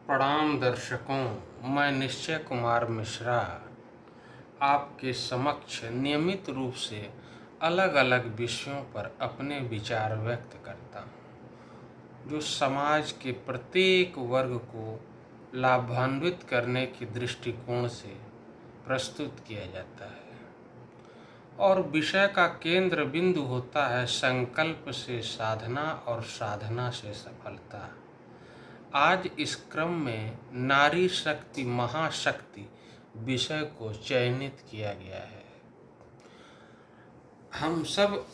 प्रणाम दर्शकों, मैं निश्चय कुमार मिश्रा आपके समक्ष नियमित रूप से अलग अलग विषयों पर अपने विचार व्यक्त करता हूँ, जो समाज के प्रत्येक वर्ग को लाभान्वित करने के दृष्टिकोण से प्रस्तुत किया जाता है और विषय का केंद्र बिंदु होता है संकल्प से साधना और साधना से सफलता। आज इस क्रम में नारी शक्ति महाशक्ति विषय को चयनित किया गया है। हम सब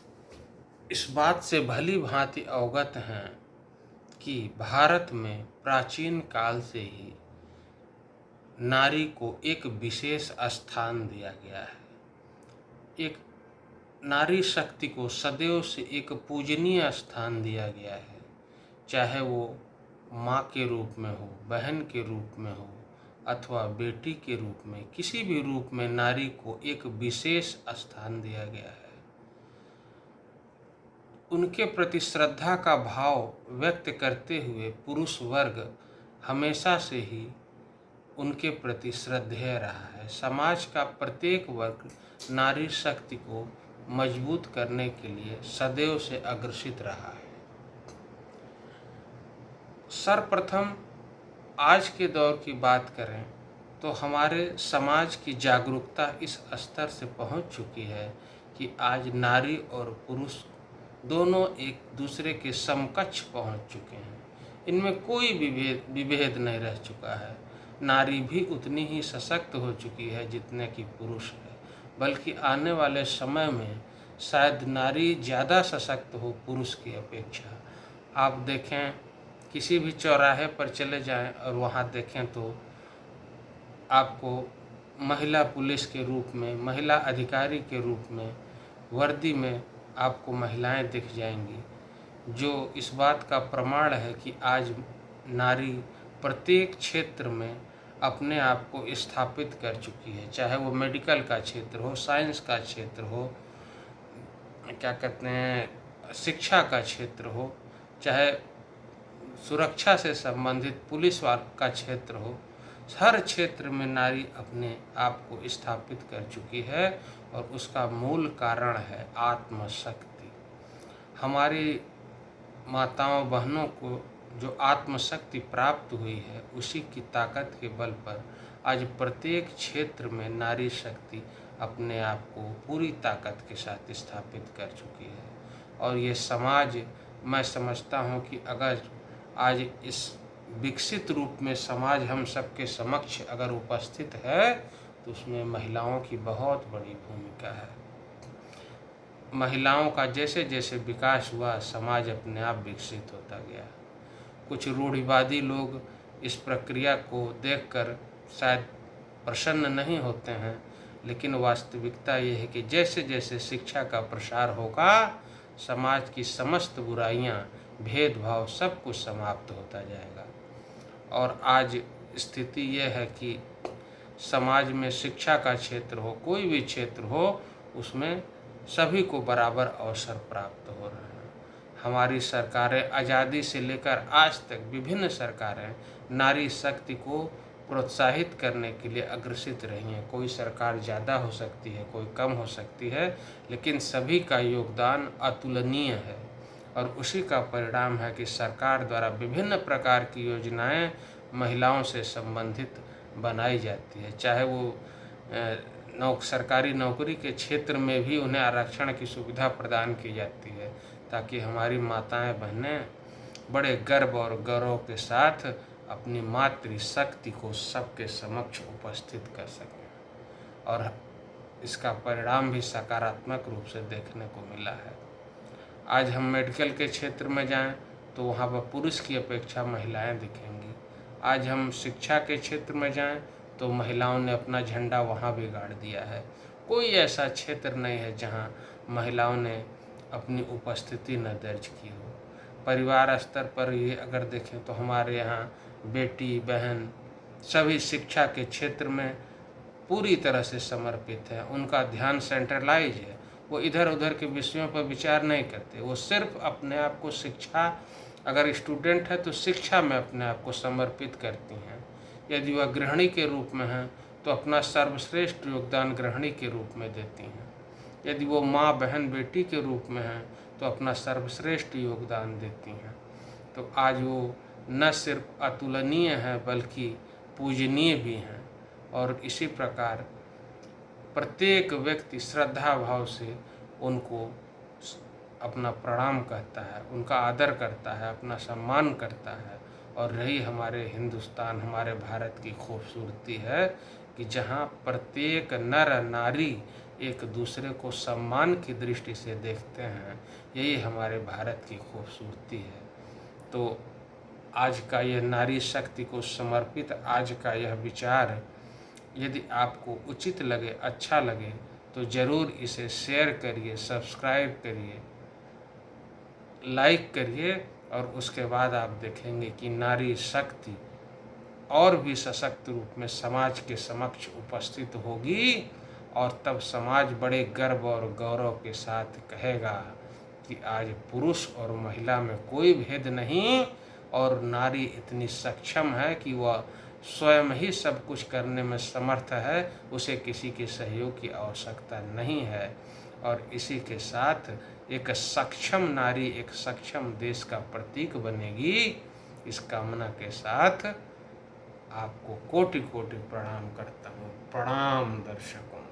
इस बात से भली भांति अवगत हैं कि भारत में प्राचीन काल से ही नारी को एक विशेष स्थान दिया गया है। एक नारी शक्ति को सदैव से एक पूजनीय स्थान दिया गया है, चाहे वो माँ के रूप में हो, बहन के रूप में हो अथवा बेटी के रूप में, किसी भी रूप में नारी को एक विशेष स्थान दिया गया है। उनके प्रति श्रद्धा का भाव व्यक्त करते हुए पुरुष वर्ग हमेशा से ही उनके प्रति श्रद्धेय रहा है। समाज का प्रत्येक वर्ग नारी शक्ति को मजबूत करने के लिए सदैव से अग्रसित रहा है। सर्वप्रथम आज के दौर की बात करें तो हमारे समाज की जागरूकता इस स्तर से पहुंच चुकी है कि आज नारी और पुरुष दोनों एक दूसरे के समकक्ष पहुंच चुके हैं। इनमें कोई विभेद नहीं रह चुका है। नारी भी उतनी ही सशक्त हो चुकी है जितने कि पुरुष है, बल्कि आने वाले समय में शायद नारी ज़्यादा सशक्त हो पुरुष की अपेक्षा। आप देखें, किसी भी चौराहे पर चले जाएं और वहाँ देखें तो आपको महिला पुलिस के रूप में, महिला अधिकारी के रूप में, वर्दी में आपको महिलाएं दिख जाएंगी, जो इस बात का प्रमाण है कि आज नारी प्रत्येक क्षेत्र में अपने आप को स्थापित कर चुकी है। चाहे वो मेडिकल का क्षेत्र हो, साइंस का क्षेत्र हो, क्या कहते हैं, शिक्षा का क्षेत्र हो, चाहे सुरक्षा से संबंधित पुलिस का क्षेत्र हो, हर क्षेत्र में नारी अपने आप को स्थापित कर चुकी है और उसका मूल कारण है आत्मशक्ति। हमारी माताओं बहनों को जो आत्मशक्ति प्राप्त हुई है, उसी की ताकत के बल पर आज प्रत्येक क्षेत्र में नारी शक्ति अपने आप को पूरी ताकत के साथ स्थापित कर चुकी है। और ये समाज, मैं समझता हूँ कि अगर आज इस विकसित रूप में समाज हम सबके समक्ष अगर उपस्थित है तो उसमें महिलाओं की बहुत बड़ी भूमिका है। महिलाओं का जैसे जैसे विकास हुआ, समाज अपने आप विकसित होता गया। कुछ रूढ़िवादी लोग इस प्रक्रिया को देखकर शायद प्रसन्न नहीं होते हैं, लेकिन वास्तविकता ये है कि जैसे जैसे शिक्षा का प्रसार होगा, समाज की समस्त बुराइयां, भेदभाव सब कुछ समाप्त होता जाएगा। और आज स्थिति यह है कि समाज में शिक्षा का क्षेत्र हो, कोई भी क्षेत्र हो, उसमें सभी को बराबर अवसर प्राप्त हो रहे हैं। हमारी सरकारें आज़ादी से लेकर आज तक विभिन्न सरकारें नारी शक्ति को प्रोत्साहित करने के लिए अग्रसित रही हैं। कोई सरकार ज़्यादा हो सकती है, कोई कम हो सकती है, लेकिन सभी का योगदान अतुलनीय है। और उसी का परिणाम है कि सरकार द्वारा विभिन्न प्रकार की योजनाएं महिलाओं से संबंधित बनाई जाती है। चाहे वो सरकारी नौकरी के क्षेत्र में भी उन्हें आरक्षण की सुविधा प्रदान की जाती है, ताकि हमारी माताएं बहनें बड़े गर्व और गौरव के साथ अपनी मातृशक्ति को सबके समक्ष उपस्थित कर सकें। और इसका परिणाम भी सकारात्मक रूप से देखने को मिला है। आज हम मेडिकल के क्षेत्र में जाएं तो वहाँ पर पुरुष की अपेक्षा महिलाएं दिखेंगी। आज हम शिक्षा के क्षेत्र में जाएं तो महिलाओं ने अपना झंडा वहाँ भी गाड़ दिया है। कोई ऐसा क्षेत्र नहीं है जहाँ महिलाओं ने अपनी उपस्थिति न दर्ज की हो। परिवार स्तर पर ये अगर देखें तो हमारे यहाँ बेटी बहन सभी शिक्षा के क्षेत्र में पूरी तरह से समर्पित है। उनका ध्यान सेंट्रलाइज है। वो इधर उधर के विषयों पर विचार नहीं करते। वो सिर्फ अपने आप को शिक्षा अगर स्टूडेंट है तो शिक्षा में अपने आप को समर्पित करती हैं। यदि वह गृहिणी के रूप में है तो अपना सर्वश्रेष्ठ योगदान गृहिणी के रूप में देती हैं। यदि वो माँ, बहन, बेटी के रूप में है तो अपना सर्वश्रेष्ठ योगदान देती हैं। तो आज वो न सिर्फ अतुलनीय है बल्कि पूजनीय भी हैं। और इसी प्रकार प्रत्येक व्यक्ति श्रद्धा भाव से उनको अपना प्रणाम कहता है, उनका आदर करता है, अपना सम्मान करता है। और रही हमारे हिंदुस्तान, हमारे भारत की खूबसूरती है कि जहाँ प्रत्येक नर नारी एक दूसरे को सम्मान की दृष्टि से देखते हैं, यही हमारे भारत की खूबसूरती है। तो आज का यह नारी शक्ति को समर्पित आज का यह विचार यदि आपको उचित लगे, अच्छा लगे, तो ज़रूर इसे शेयर करिए, सब्सक्राइब करिए, लाइक करिए। और उसके बाद आप देखेंगे कि नारी शक्ति और भी सशक्त रूप में समाज के समक्ष उपस्थित होगी। और तब समाज बड़े गर्व और गौरव के साथ कहेगा कि आज पुरुष और महिला में कोई भेद नहीं और नारी इतनी सक्षम है कि वह स्वयं ही सब कुछ करने में समर्थ है, उसे किसी के सहयोग की आवश्यकता नहीं है। और इसी के साथ एक सक्षम नारी एक सक्षम देश का प्रतीक बनेगी। इस कामना के साथ आपको कोटि कोटि प्रणाम करता हूँ। प्रणाम दर्शकों।